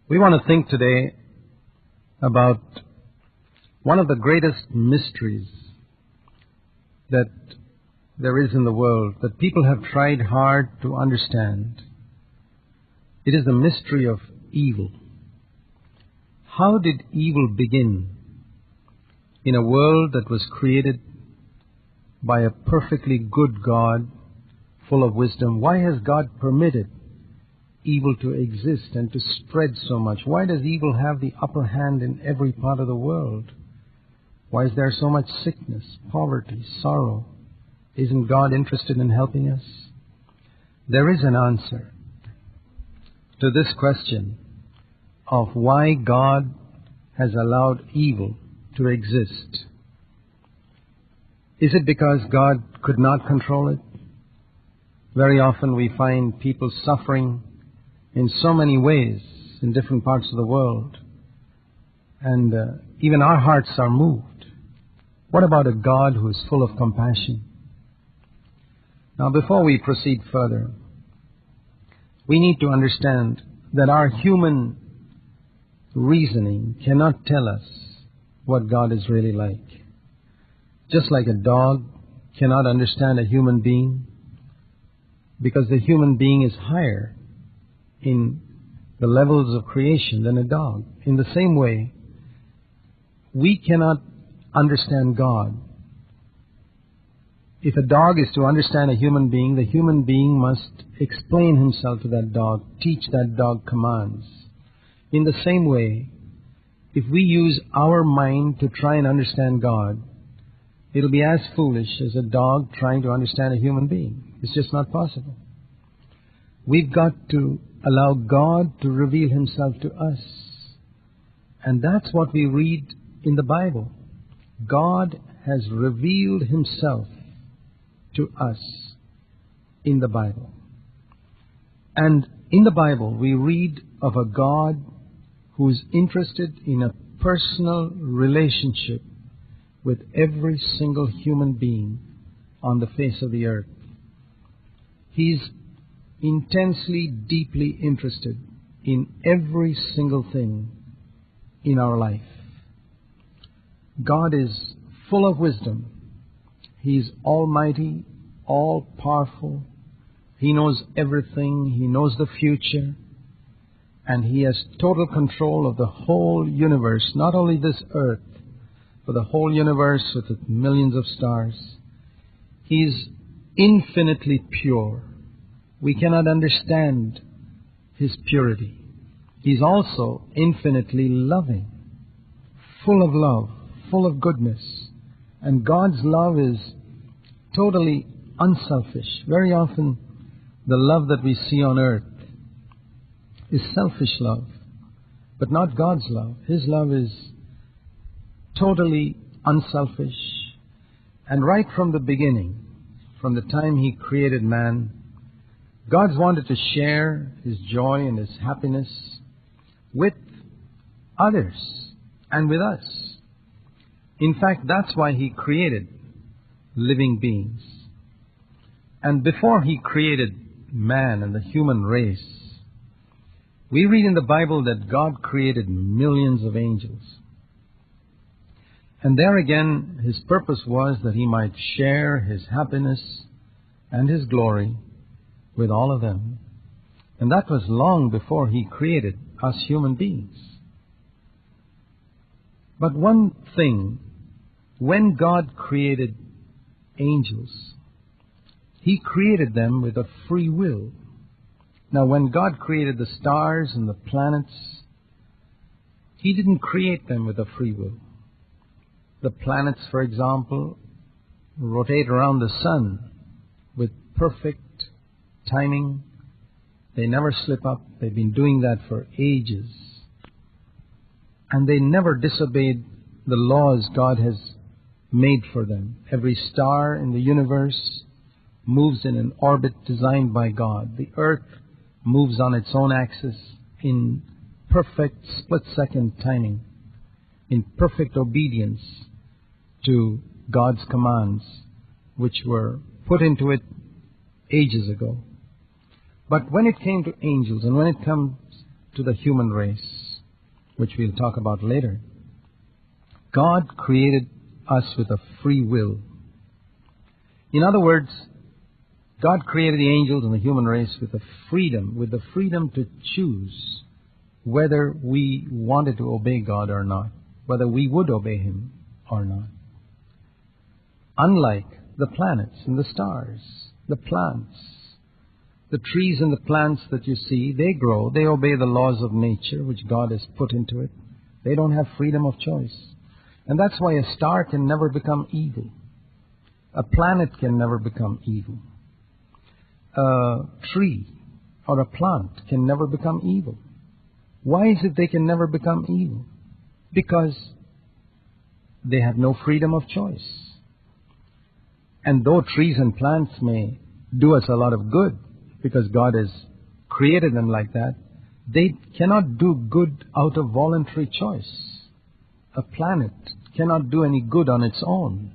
We want to think today about one of the greatest mysteries that there is in the world, that people have tried hard to understand. It is the mystery of evil. How did evil begin in a world that was created by a perfectly good God, full of wisdom? Why has God permitted evil to exist and to spread so much? Why does evil have the upper hand in every part of the world? Why is there so much sickness, poverty, sorrow? Isn't God interested in helping us? There is an answer to this question of why God has allowed evil to exist. Is it because God could not control it? Very often we find people suffering in so many ways in different parts of the world, and even our hearts are moved. What about a God who is full of compassion? Now, before we proceed further, we need to understand that our human reasoning cannot tell us what God is really like. Just like a dog cannot understand a human being, because the human being is higher in the levels of creation than a dog. In the same way, we cannot understand God. If a dog is to understand a human being, the human being must explain himself to that dog, teach that dog commands. In the same way, if we use our mind to try and understand God, it'll be as foolish as a dog trying to understand a human being. It's just not possible. We've got to allow God to reveal Himself to us. And that's what we read in the Bible. God has revealed Himself to us in the Bible. And in the Bible we read of a God who is interested in a personal relationship with every single human being on the face of the earth. He's intensely, deeply interested in every single thing in our life. God is full of wisdom. He is almighty, all-powerful. He knows everything. He knows the future. And He has total control of the whole universe, not only this earth, but the whole universe with its millions of stars. He is infinitely pure. We cannot understand His purity. He is also infinitely loving, full of love, full of goodness. And God's love is totally unselfish. Very often, the love that we see on earth is selfish love, but not God's love. His love is totally unselfish. And right from the beginning, from the time He created man, God wanted to share His joy and His happiness with others and with us. In fact, that's why He created living beings. And before He created man and the human race, we read in the Bible that God created millions of angels. And there again, His purpose was that He might share His happiness and His glory with all of them. And that was long before He created us human beings. But one thing, when God created angels, He created them with a free will. Now, when God created the stars and the planets, He didn't create them with a free will. The planets, for example, rotate around the sun with perfect timing. They never slip up. They've been doing that for ages. And they never disobeyed the laws God has made for them. Every star in the universe moves in an orbit designed by God. The earth moves on its own axis in perfect split-second timing, in perfect obedience to God's commands, which were put into it ages ago. But when it came to angels and when it comes to the human race, which we'll talk about later. God created us with a free will. In other words, God created the angels and the human race with the freedom to choose whether we wanted to obey God or not, whether we would obey Him or not. Unlike the planets and the stars, the plants, the trees and the plants that you see, they grow, they obey the laws of nature which God has put into it. They don't have freedom of choice. And that's why a star can never become evil. A planet can never become evil. A tree or a plant can never become evil. Why is it they can never become evil? Because they have no freedom of choice. And though trees and plants may do us a lot of good, because God has created them like that, they cannot do good out of voluntary choice. A planet cannot do any good on its own.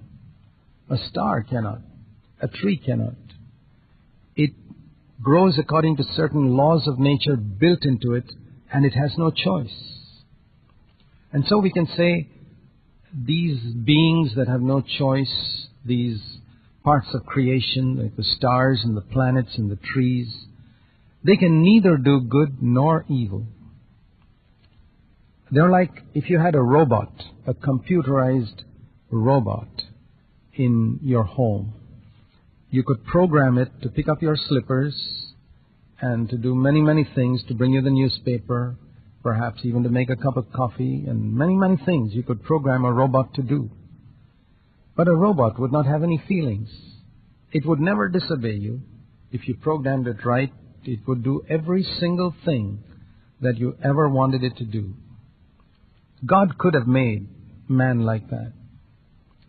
A star cannot. A tree cannot. It grows according to certain laws of nature built into it, and it has no choice. And so we can say these beings that have no choice, these parts of creation, like the stars and the planets and the trees, they can neither do good nor evil. They're like if you had a robot, a computerized robot in your home. You could program it to pick up your slippers and to do many, many things, to bring you the newspaper, perhaps even to make a cup of coffee, and many, many things you could program a robot to do. But a robot would not have any feelings. It would never disobey you. If you programmed it right, it would do every single thing that you ever wanted it to do. God could have made man like that,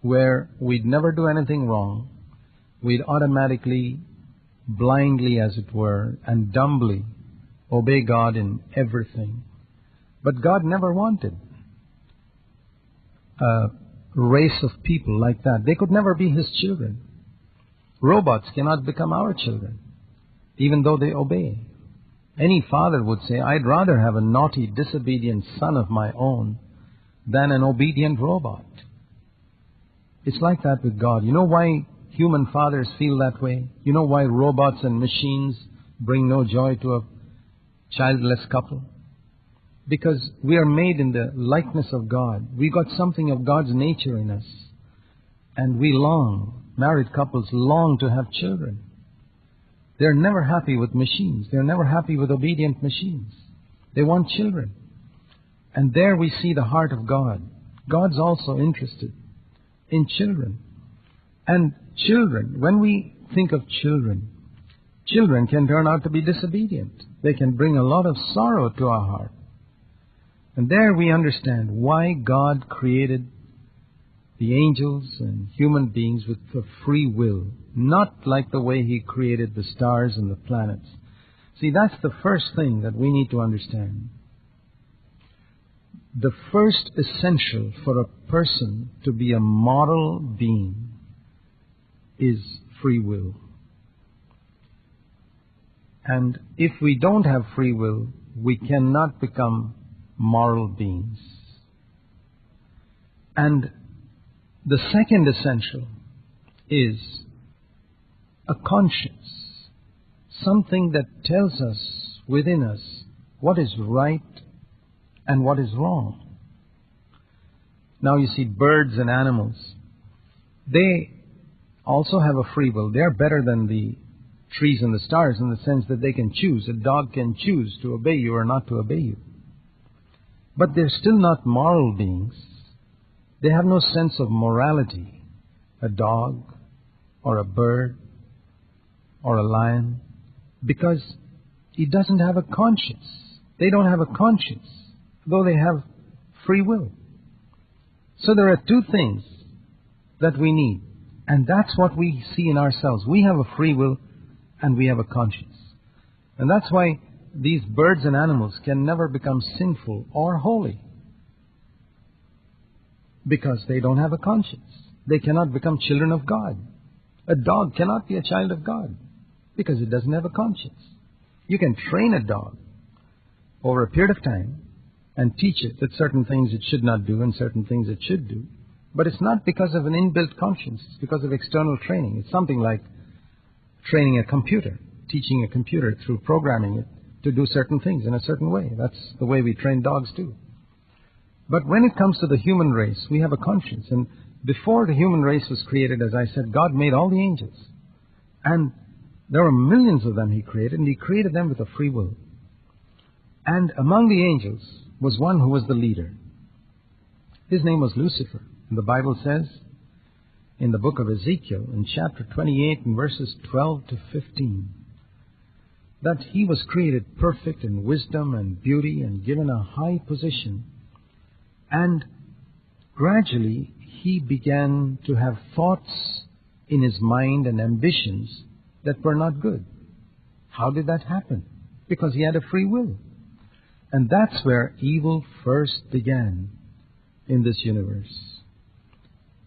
where we'd never do anything wrong. We'd automatically, blindly as it were, and dumbly obey God in everything. But God never wanted a race of people like that. They could never be His children. Robots cannot become our children, even though they obey. Any father would say, I'd rather have a naughty, disobedient son of my own than an obedient robot. It's like that with God. You know why human fathers feel that way? You know why robots and machines bring no joy to a childless couple? Because we are made in the likeness of God. We got something of God's nature in us. And we long, married couples long to have children. They're never happy with machines. They're never happy with obedient machines. They want children. And there we see the heart of God. God's also interested in children. And children, when we think of children, children can turn out to be disobedient. They can bring a lot of sorrow to our heart. And there we understand why God created the angels and human beings with a free will, not like the way He created the stars and the planets. See, that's the first thing that we need to understand. The first essential for a person to be a moral being is free will. And if we don't have free will, we cannot become moral beings. And the second essential is a conscience, something that tells us within us what is right and what is wrong. Now you see birds and animals, they also have a free will. They're better than the trees and the stars in the sense that they can choose. A dog can choose to obey you or not to obey you. But they're still not moral beings. They have no sense of morality. A dog or a bird or a lion, because it doesn't have a conscience. They don't have a conscience, though they have free will. So there are two things that we need, and that's what we see in ourselves. We have a free will and we have a conscience. And that's why these birds and animals can never become sinful or holy, because they don't have a conscience. They cannot become children of God. A dog cannot be a child of God because it doesn't have a conscience. You can train a dog over a period of time, and teach it that certain things it should not do and certain things it should do. But it's not because of an inbuilt conscience. It's because of external training. It's something like training a computer, teaching a computer through programming it to do certain things in a certain way. That's the way we train dogs too. But when it comes to the human race, we have a conscience. And before the human race was created, as I said, God made all the angels. And there were millions of them He created, and He created them with a free will. And among the angels was one who was the leader. His name was Lucifer. And the Bible says in the book of Ezekiel, in chapter 28, and verses 12 to 15, that he was created perfect in wisdom and beauty and given a high position. And gradually he began to have thoughts in his mind and ambitions that were not good. How did that happen? Because he had a free will. And that's where evil first began in this universe.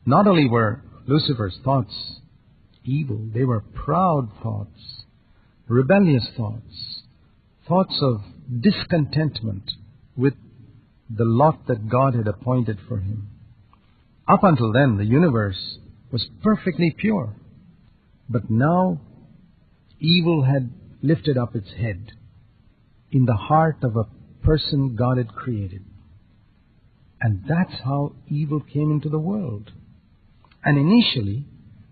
Not only were Lucifer's thoughts evil, they were proud thoughts, rebellious thoughts, thoughts of discontentment with the lot that God had appointed for him. Up until then, the universe was perfectly pure. But now, evil had lifted up its head in the heart of a person God had created. And that's how evil came into the world. And initially,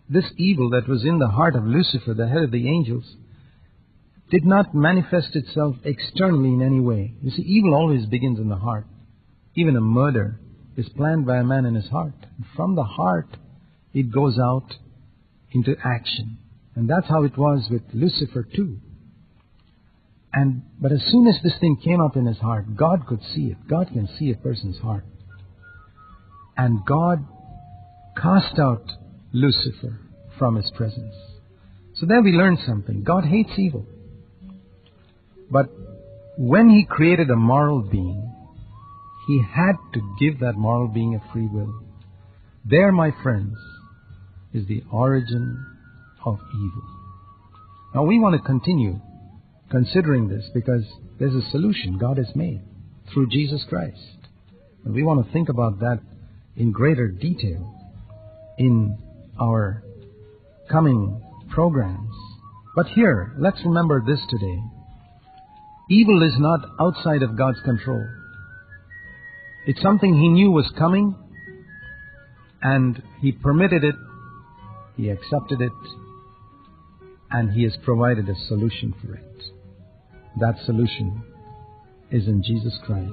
this evil that was in the heart of Lucifer, the head of the angels, did not manifest itself externally in any way. You see, evil always begins in the heart. Even a murder is planned by a man in his heart. And from the heart, it goes out into action. And that's how it was with Lucifer too. But as soon as this thing came up in his heart, God could see it. God can see a person's heart. And God cast out Lucifer from His presence. So there we learn something. God hates evil. But when He created a moral being, He had to give that moral being a free will. There, my friends, is the origin of evil. Now we want to continue considering this because there's a solution God has made through Jesus Christ. And we want to think about that in greater detail in our coming programs. But here, let's remember this today. Evil is not outside of God's control. It's something He knew was coming, and He permitted it, He accepted it, and He has provided a solution for it. That solution is in Jesus Christ.